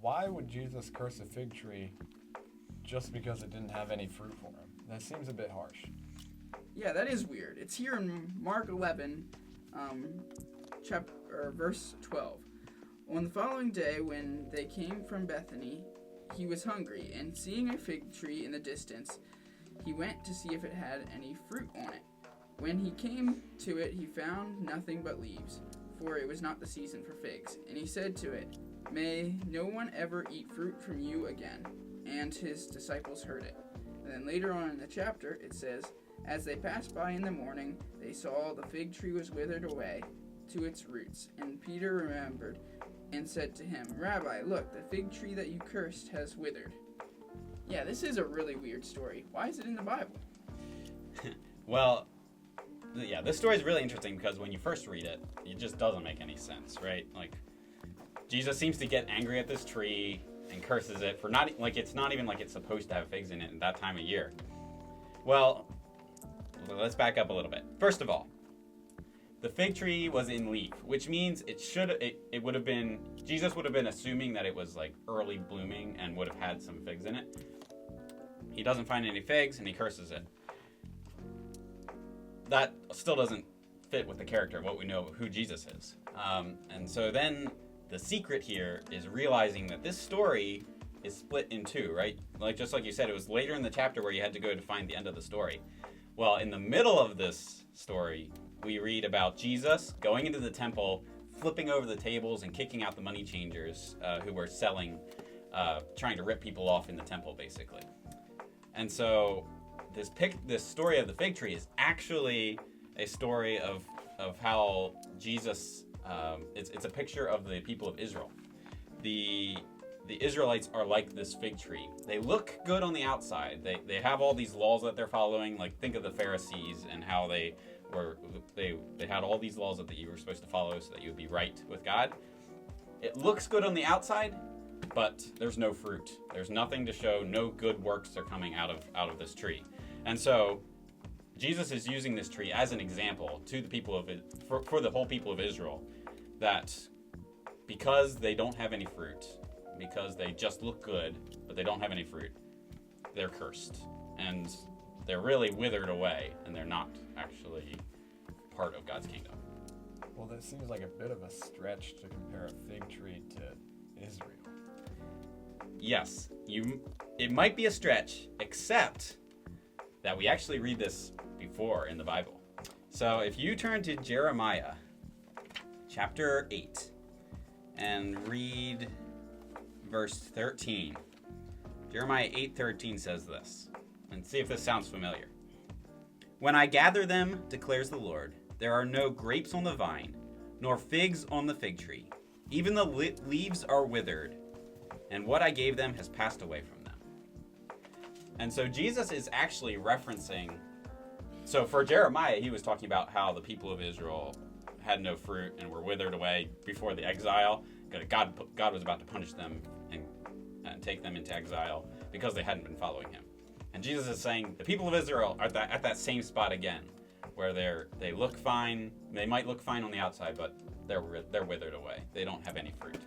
why would Jesus curse a fig tree just because it didn't have any fruit for him? That seems a bit harsh. Yeah, that is weird. It's here in Mark 11, verse 12. On the following day, when they came from Bethany, he was hungry, and seeing a fig tree in the distance, he went to see if it had any fruit on it. When he came to it, he found nothing but leaves, for it was not the season for figs. And he said to it, "May no one ever eat fruit from you again." And his disciples heard it. And then later on in the chapter, it says, "As they passed by in the morning, they saw the fig tree was withered away to its roots. And Peter remembered and said to him, 'Rabbi, look, the fig tree that you cursed has withered.'" Yeah, this is a really weird story. Why is it in the Bible? Well, yeah, this story is really interesting because when you first read it, it just doesn't make any sense, right? Like, Jesus seems to get angry at this tree and curses it for not, like, it's not even like it's supposed to have figs in it at that time of year. Well, let's back up a little bit. First of all, the fig tree was in leaf, which means it would have been, Jesus would have been assuming that it was like early blooming and would have had some figs in it. He doesn't find any figs and he curses it. That still doesn't fit with the character of what we know of who Jesus is. And so then the secret here is realizing that this story is split in two, right? Like, just like you said, it was later in the chapter where you had to go to find the end of the story. Well, in the middle of this story, we read about Jesus going into the temple, flipping over the tables and kicking out the money changers who were selling, trying to rip people off in the temple, basically. And so this story of the fig tree is actually a story of how Jesus, it's a picture of the people of Israel. The Israelites are like this fig tree. They look good on the outside. They have all these laws that they're following. Like, think of the Pharisees and how they had all these laws that you were supposed to follow so that you would be right with God. It looks good on the outside, but there's no fruit. There's nothing to show. No good works are coming out of this tree. And so Jesus is using this tree as an example to the people of it, for the whole people of Israel, that because they don't have any fruit, because they just look good, but they don't have any fruit, they're cursed. And they're really withered away, and they're not actually part of God's kingdom. Well, that seems like a bit of a stretch to compare a fig tree to Israel. Yes, it might be a stretch, except that we actually read this before in the Bible. So if you turn to Jeremiah chapter 8 and read verse 13. Jeremiah 8:13 says this, and see if this sounds familiar. "When I gather them, declares the Lord, there are no grapes on the vine, nor figs on the fig tree. Even the leaves are withered, and what I gave them has passed away from them." And so Jesus is actually referencing, so for Jeremiah, he was talking about how the people of Israel had no fruit and were withered away before the exile. God was about to punish them and take them into exile because they hadn't been following him. And Jesus is saying the people of Israel are at that same spot again, where they look fine. They might look fine on the outside, but they're withered away. They don't have any fruit.